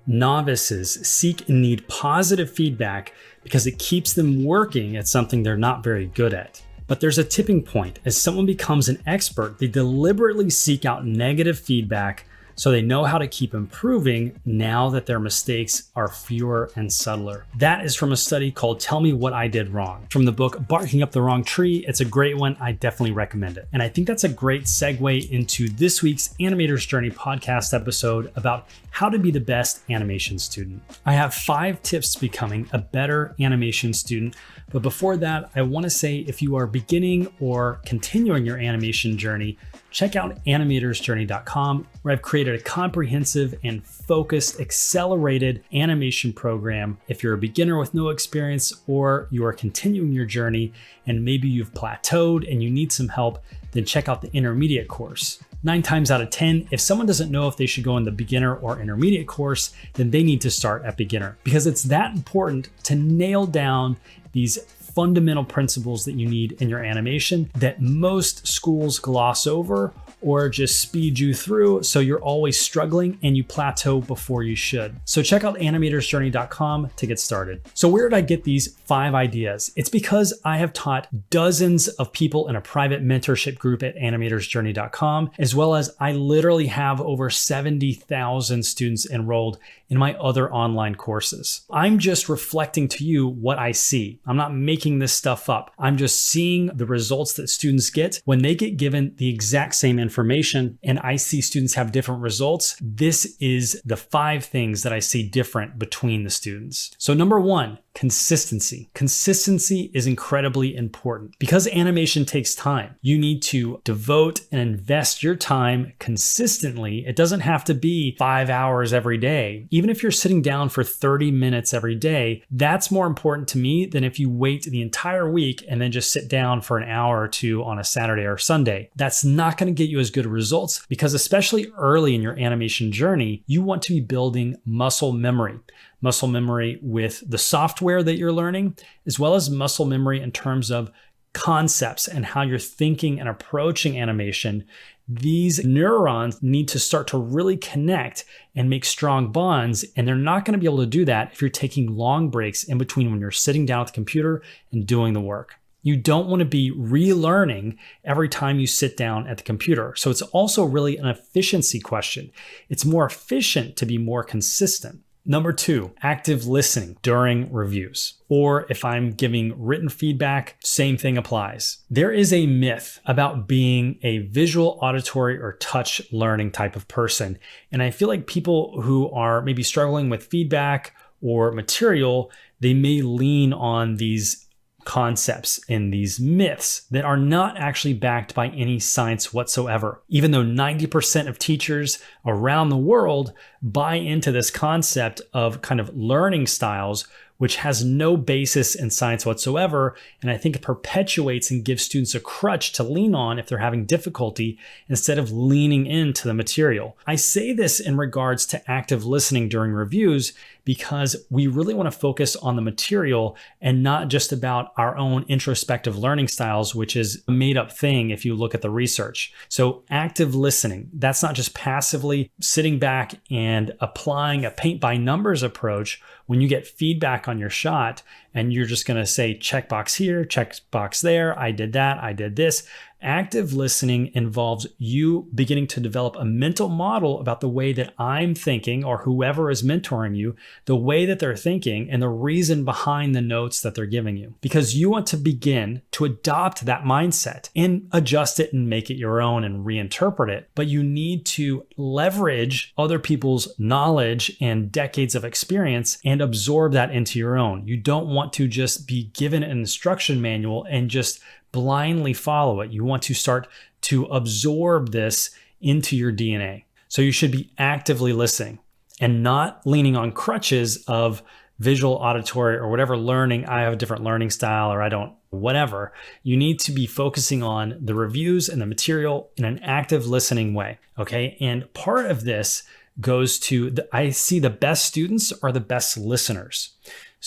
Novices seek and need positive feedback because it keeps them working at something they're not very good at. But there's a tipping point. As someone becomes an expert, they deliberately seek out negative feedback so they know how to keep improving now that their mistakes are fewer and subtler. That is from a study called Tell Me What I Did Wrong, from the book Barking Up the Wrong Tree. It's a great one. I definitely recommend it. And I think that's a great segue into this week's Animators Journey podcast episode about how to be the best animation student. I have 5 tips to becoming a better animation student. But before that, I want to say if you are beginning or continuing your animation journey, check out animatorsjourney.com, where I've created a comprehensive and focused, accelerated animation program. If you're a beginner with no experience, or you are continuing your journey and maybe you've plateaued and you need some help, then check out the intermediate course. 9 times out of 10, if someone doesn't know if they should go in the beginner or intermediate course, then they need to start at beginner, because it's that important to nail down these fundamental principles that you need in your animation that most schools gloss over or just speed you through, so you're always struggling and you plateau before you should. So check out animatorsjourney.com to get started. So where did I get these 5 ideas? It's because I have taught dozens of people in a private mentorship group at animatorsjourney.com, as well as I literally have over 70,000 students enrolled in my other online courses. I'm just reflecting to you what I see. I'm not making this stuff up. I'm just seeing the results that students get when they get given the exact same information, and I see students have different results. This is the 5 things that I see different between the students. So number 1, consistency. Consistency is incredibly important because animation takes time. You need to devote and invest your time consistently. It doesn't have to be 5 hours every day. Even if you're sitting down for 30 minutes every day, that's more important to me than if you wait the entire week and then just sit down for an hour or 2 on a Saturday or Sunday. That's not going to get you as good results, because especially early in your animation journey, you want to be building muscle memory. Muscle memory with the software that you're learning, as well as muscle memory in terms of concepts and how you're thinking and approaching animation. These neurons need to start to really connect and make strong bonds, and they're not going to be able to do that if you're taking long breaks in between when you're sitting down at the computer and doing the work. You don't want to be relearning every time you sit down at the computer. So it's also really an efficiency question. It's more efficient to be more consistent. Number 2, active listening during reviews. Or if I'm giving written feedback, same thing applies. There is a myth about being a visual, auditory, or touch learning type of person. And I feel like people who are maybe struggling with feedback or material, they may lean on these concepts and these myths that are not actually backed by any science whatsoever. Even though 90% of teachers around the world buy into this concept of kind of learning styles, which has no basis in science whatsoever. And I think it perpetuates and gives students a crutch to lean on if they're having difficulty instead of leaning into the material. I say this in regards to active listening during reviews because we really want to focus on the material and not just about our own introspective learning styles, which is a made up thing if you look at the research. So active listening, that's not just passively sitting back and applying a paint by numbers approach when you get feedback on your shot and you're just going to say checkbox here, checkbox there, I did that, I did this. Active listening involves you beginning to develop a mental model about the way that I'm thinking, or whoever is mentoring you, the way that they're thinking and the reason behind the notes that they're giving you. Because you want to begin to adopt that mindset and adjust it and make it your own and reinterpret it. But you need to leverage other people's knowledge and decades of experience and absorb that into your own. You don't want to just be given an instruction manual and just blindly follow it. You want to start to absorb this into your DNA. So you should be actively listening and not leaning on crutches of visual, auditory, or whatever learning. I have a different learning style, or I don't, whatever. You need to be focusing on the reviews and the material in an active listening way. Okay. And part of this goes to I see the best students are the best listeners.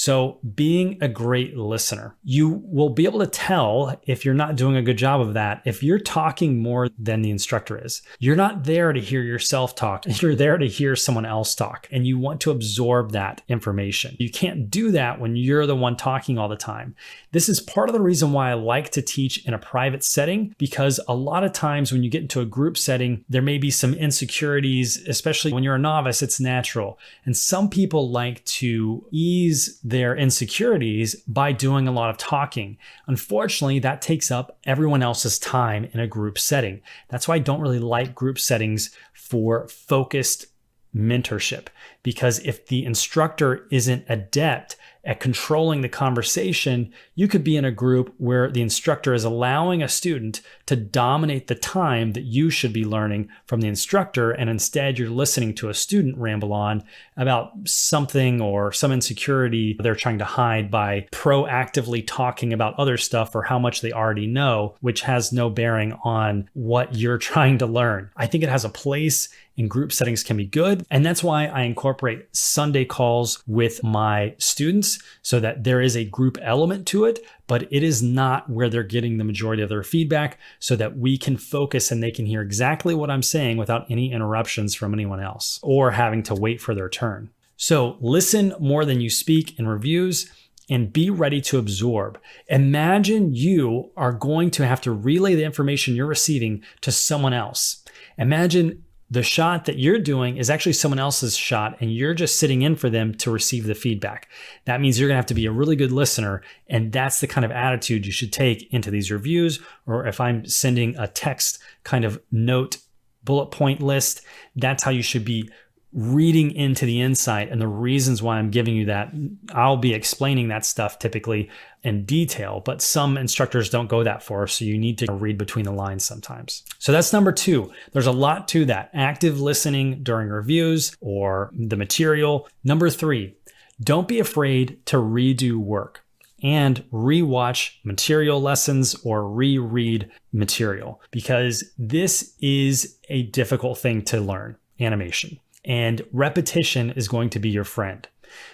So being a great listener, you will be able to tell if you're not doing a good job of that if you're talking more than the instructor is. You're not there to hear yourself talk. You're there to hear someone else talk, and you want to absorb that information. You can't do that when you're the one talking all the time. This is part of the reason why I like to teach in a private setting, because a lot of times when you get into a group setting, there may be some insecurities, especially when you're a novice, it's natural. And some people like to ease their insecurities by doing a lot of talking. Unfortunately, that takes up everyone else's time in a group setting. That's why I don't really like group settings for focused mentorship, because if the instructor isn't adept at controlling the conversation, you could be in a group where the instructor is allowing a student to dominate the time that you should be learning from the instructor, and instead you're listening to a student ramble on about something or some insecurity they're trying to hide by proactively talking about other stuff or how much they already know, which has no bearing on what you're trying to learn. I think it has a place in group settings, can be good. And that's why I incorporate Sunday calls with my students so that there is a group element to it, but it is not where they're getting the majority of their feedback, so that we can focus and they can hear exactly what I'm saying without any interruptions from anyone else or having to wait for their turn. So listen more than you speak in reviews, and be ready to absorb. Imagine you are going to have to relay the information you're receiving to someone else. Imagine the shot that you're doing is actually someone else's shot, and you're just sitting in for them to receive the feedback. That means you're gonna have to be a really good listener, and that's the kind of attitude you should take into these reviews. Or if I'm sending a text kind of note bullet point list, that's how you should be reading into the insight and the reasons why I'm giving you that. I'll be explaining that stuff typically in detail, but some instructors don't go that far, so you need to read between the lines sometimes. So that's number 2. There's a lot to that. Active listening during reviews or the material. Number 3, don't be afraid to redo work and rewatch material lessons or reread material, because this is a difficult thing to learn, animation. And repetition is going to be your friend.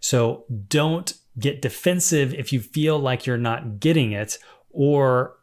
So don't get defensive if you feel like you're not getting it, or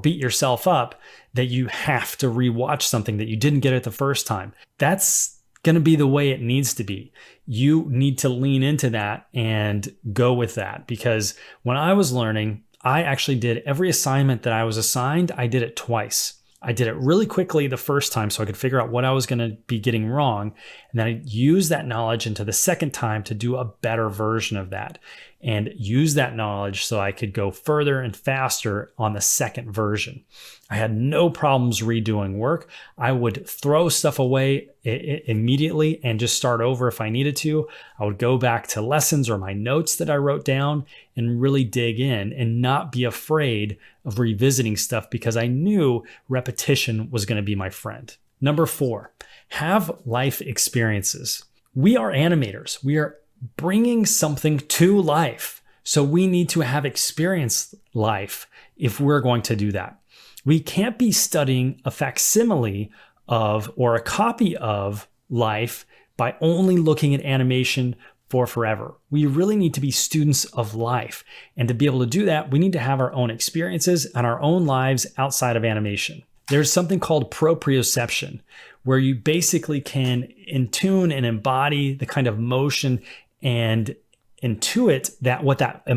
beat yourself up that you have to rewatch something that you didn't get it the first time. That's going to be the way it needs to be. You need to lean into that and go with that, because when I was learning, I actually did every assignment that I was assigned. I did it twice. I did it really quickly the first time so I could figure out what I was going to be getting wrong. And then I used that knowledge into the second time to do a better version of that, and use that knowledge so I could go further and faster on the second version. I had no problems redoing work. I would throw stuff away immediately and just start over if I needed to. I would go back to lessons or my notes that I wrote down and really dig in and not be afraid of revisiting stuff, because I knew repetition was going to be my friend. Number 4, have life experiences. We are animators. We are bringing something to life. So we need to have experienced life if we're going to do that. We can't be studying a facsimile of or a copy of life by only looking at animation for forever. We really need to be students of life. And to be able to do that, we need to have our own experiences and our own lives outside of animation. There's something called proprioception, where you basically can intune and embody the kind of motion and intuit that what that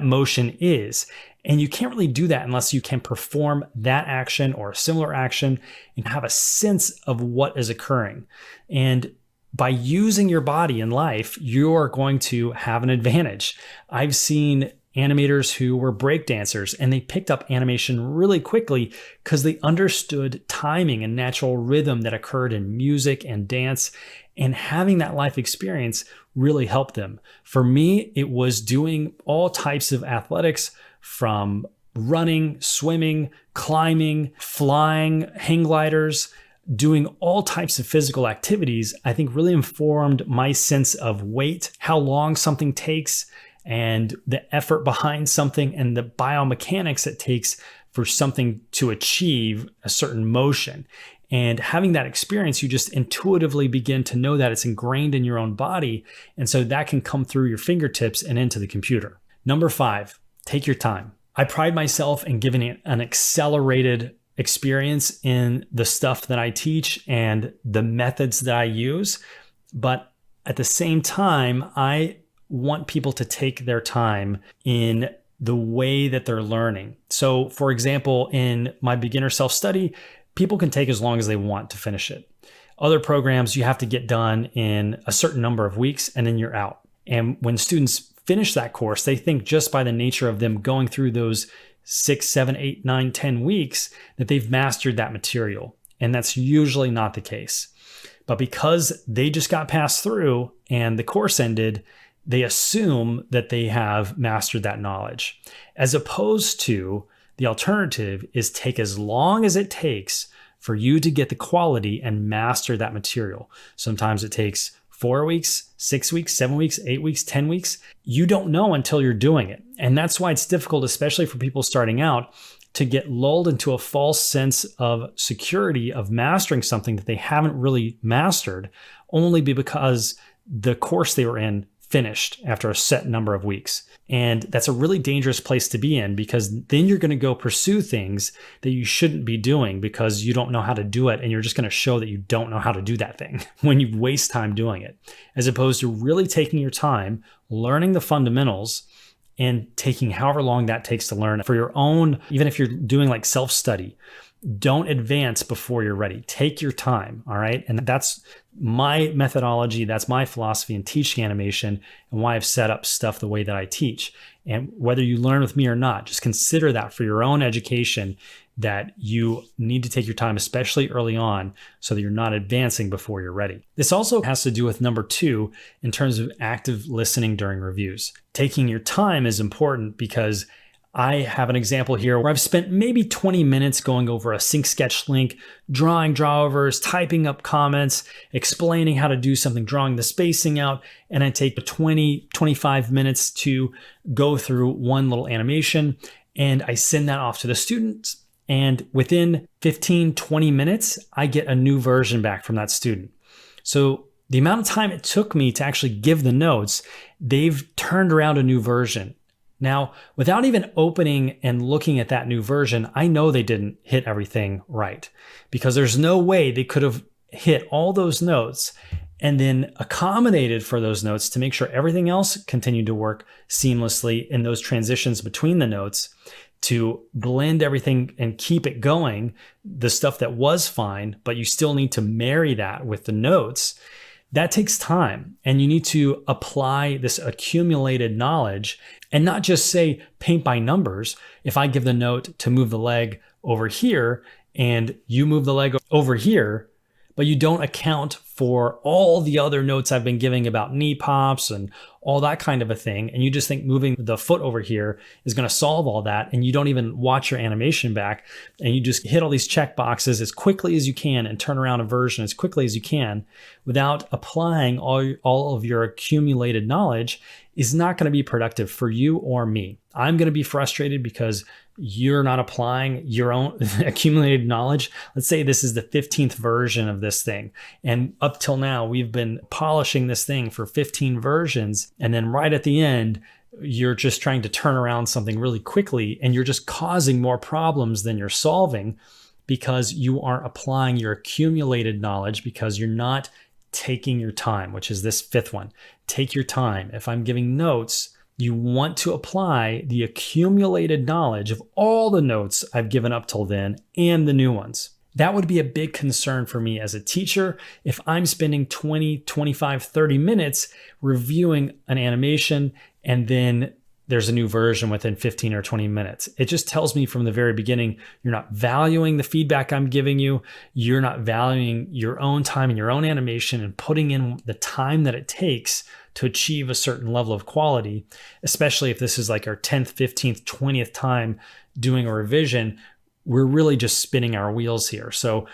motion is. And you can't really do that unless you can perform that action or a similar action and have a sense of what is occurring. And by using your body in life, you're going to have an advantage. I've seen animators who were breakdancers, and they picked up animation really quickly because they understood timing and natural rhythm that occurred in music and dance, and having that life experience really helped them. For me, it was doing all types of athletics, from running, swimming, climbing, flying, hang gliders. Doing all types of physical activities, I think, really informed my sense of weight, how long something takes, and the effort behind something, and the biomechanics it takes for something to achieve a certain motion. And having that experience, you just intuitively begin to know that it's ingrained in your own body. And so that can come through your fingertips and into the computer. Number 5, take your time. I pride myself in giving an accelerated experience in the stuff that I teach and the methods that I use. But at the same time, I want people to take their time in the way that they're learning. So for example, in my beginner self-study, people can take as long as they want to finish it. Other programs, you have to get done in a certain number of weeks and then you're out. And when students finish that course, they think just by the nature of them going through those 6, 7, 8, 9, 10 weeks that they've mastered that material. And that's usually not the case. But because they just got passed through and the course ended, they assume that they have mastered that knowledge. As opposed to the alternative is take as long as it takes for you to get the quality and master that material. Sometimes it takes 4 weeks, 6 weeks, 7 weeks, 8 weeks, 10 weeks. You don't know until you're doing it. And that's why it's difficult, especially for people starting out, to get lulled into a false sense of security of mastering something that they haven't really mastered, only because the course they were in finished after a set number of weeks. And that's a really dangerous place to be in, because then you're going to go pursue things that you shouldn't be doing because you don't know how to do it. And you're just going to show that you don't know how to do that thing when you waste time doing it, as opposed to really taking your time, learning the fundamentals, and taking however long that takes to learn for your own. Even if you're doing like self-study, don't advance before you're ready. Take your time, all right? And that's my methodology. That's my philosophy in teaching animation and why I've set up stuff the way that I teach. And whether you learn with me or not, just consider that for your own education, that you need to take your time, especially early on, so that you're not advancing before you're ready. This also has to do with number 2 in terms of active listening during reviews. Taking your time is important because I have an example here where I've spent maybe 20 minutes going over a sync sketch link, drawing drawovers, typing up comments, explaining how to do something, drawing the spacing out, and I take 25 minutes to go through one little animation, and I send that off to the students. And within 15, 20 minutes, I get a new version back from that student. So the amount of time it took me to actually give the notes, they've turned around a new version. Now, without even opening and looking at that new version, I know they didn't hit everything right, because there's no way they could have hit all those notes and then accommodated for those notes to make sure everything else continued to work seamlessly in those transitions between the notes, to blend everything and keep it going, the stuff that was fine, but you still need to marry that with the notes. That takes time, and you need to apply this accumulated knowledge and not just say paint by numbers. If I give the note to move the leg over here and you move the leg over here, but you don't account for all the other notes I've been giving about knee pops and all that kind of a thing, and you just think moving the foot over here is going to solve all that, and you don't even watch your animation back, and you just hit all these check boxes as quickly as you can and turn around a version as quickly as you can without applying all of your accumulated knowledge, is not going to be productive for you or me. I'm going to be frustrated because you're not applying your own accumulated knowledge. Let's say this is the 15th version of this thing, and up till now we've been polishing this thing for 15 versions, and then right at the end you're just trying to turn around something really quickly, and you're just causing more problems than you're solving because you aren't applying your accumulated knowledge, because you're not taking your time, which is this 5th one. Take your time. If I'm giving notes, you want to apply the accumulated knowledge of all the notes I've given up till then and the new ones. That would be a big concern for me as a teacher if I'm spending 20, 25, 30 minutes reviewing an animation and then there's a new version within 15 or 20 minutes. It just tells me from the very beginning, you're not valuing the feedback I'm giving you. You're not valuing your own time and your own animation and putting in the time that it takes to achieve a certain level of quality, especially if this is like our 10th, 15th, 20th time doing a revision. We're really just spinning our wheels here. So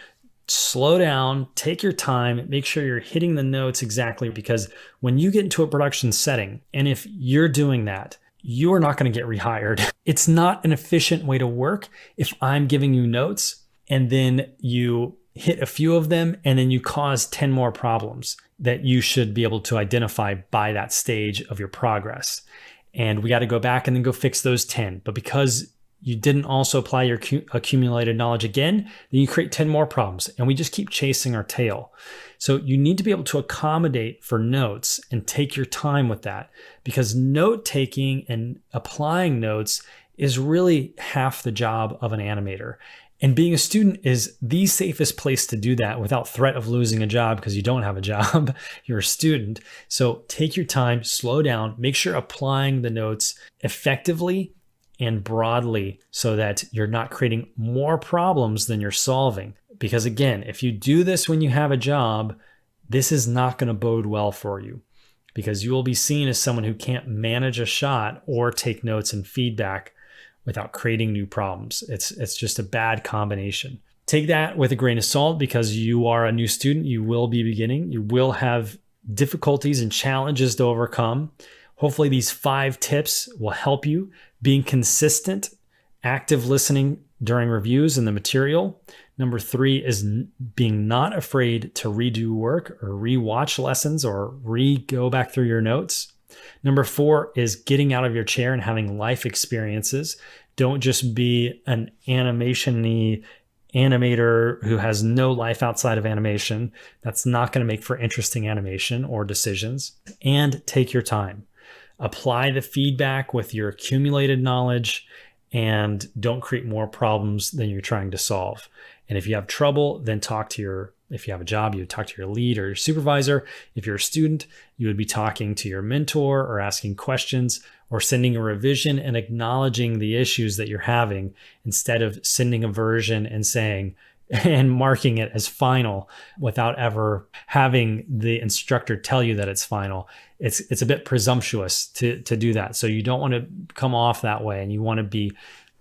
slow down, take your time, make sure you're hitting the notes exactly, because when you get into a production setting, and if you're doing that, you are not going to get rehired. It's not an efficient way to work if I'm giving you notes and then you hit a few of them, and then you cause 10 more problems that you should be able to identify by that stage of your progress. And we got to go back and then go fix those 10. But because you didn't also apply your accumulated knowledge again, then you create 10 more problems, and we just keep chasing our tail. So you need to be able to accommodate for notes and take your time with that, because note taking and applying notes is really half the job of an animator. And being a student is the safest place to do that without threat of losing a job, because you don't have a job, you're a student. So take your time, slow down, make sure applying the notes effectively and broadly so that you're not creating more problems than you're solving. Because again, if you do this when you have a job, this is not going to bode well for you, because you will be seen as someone who can't manage a shot or take notes and feedback without creating new problems. It's just a bad combination. Take that with a grain of salt, because you are a new student. You will be beginning. You will have difficulties and challenges to overcome. Hopefully these 5 tips will help you. Being consistent, active listening during reviews and the material. Number 3 is being not afraid to redo work or rewatch lessons or go back through your notes. Number 4 is getting out of your chair and having life experiences. Don't just be an animation-y animator who has no life outside of animation. That's not going to make for interesting animation or decisions. And take your time. Apply the feedback with your accumulated knowledge, and don't create more problems than you're trying to solve. And if you have trouble, then if you have a job, you would talk to your lead or your supervisor. If you're a student, you would be talking to your mentor or asking questions or sending a revision and acknowledging the issues that you're having, instead of sending a version and saying, and marking it as final without ever having the instructor tell you that it's final. It's a bit presumptuous to do that. So you don't want to come off that way, and you want to be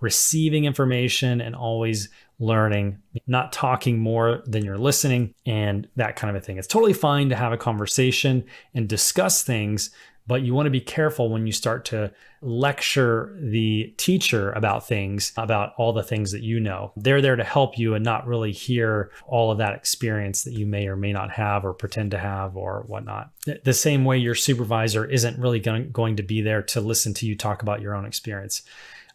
receiving information and always learning, not talking more than you're listening, and that kind of a thing. It's totally fine to have a conversation and discuss things, but you want to be careful when you start to lecture the teacher about all the things that you know. They're there to help you and not really hear all of that experience that you may or may not have or pretend to have or whatnot. The same way your supervisor isn't really going to be there to listen to you talk about your own experience.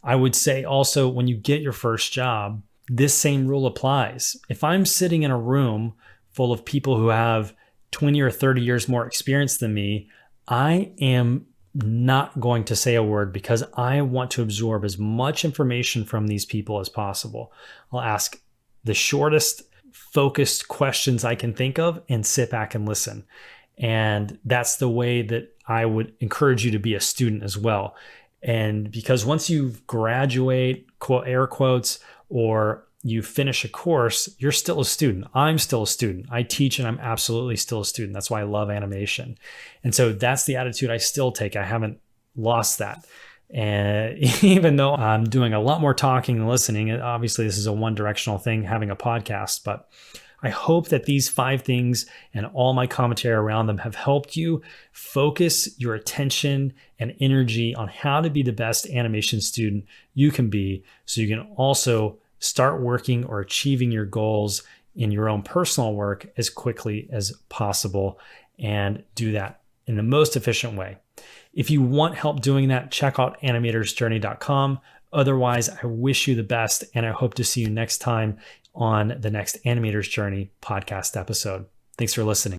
I would say also, when you get your first job, this same rule applies. If I'm sitting in a room full of people who have 20 or 30 years more experience than me, I am not going to say a word, because I want to absorb as much information from these people as possible. I'll ask the shortest, focused questions I can think of and sit back and listen. And that's the way that I would encourage you to be a student as well. And because once you graduate, quote, air quotes, or you finish a course, you're still a student. I'm still a student. I teach, and I'm absolutely still a student. That's why I love animation. And so that's the attitude I still take. I haven't lost that. And even though I'm doing a lot more talking and listening, obviously this is a one-directional thing, having a podcast, but I hope that these 5 things and all my commentary around them have helped you focus your attention and energy on how to be the best animation student you can be, so you can also start working or achieving your goals in your own personal work as quickly as possible, and do that in the most efficient way. If you want help doing that, check out animatorsjourney.com. Otherwise, I wish you the best, and I hope to see you next time on the next Animators Journey podcast episode. Thanks for listening.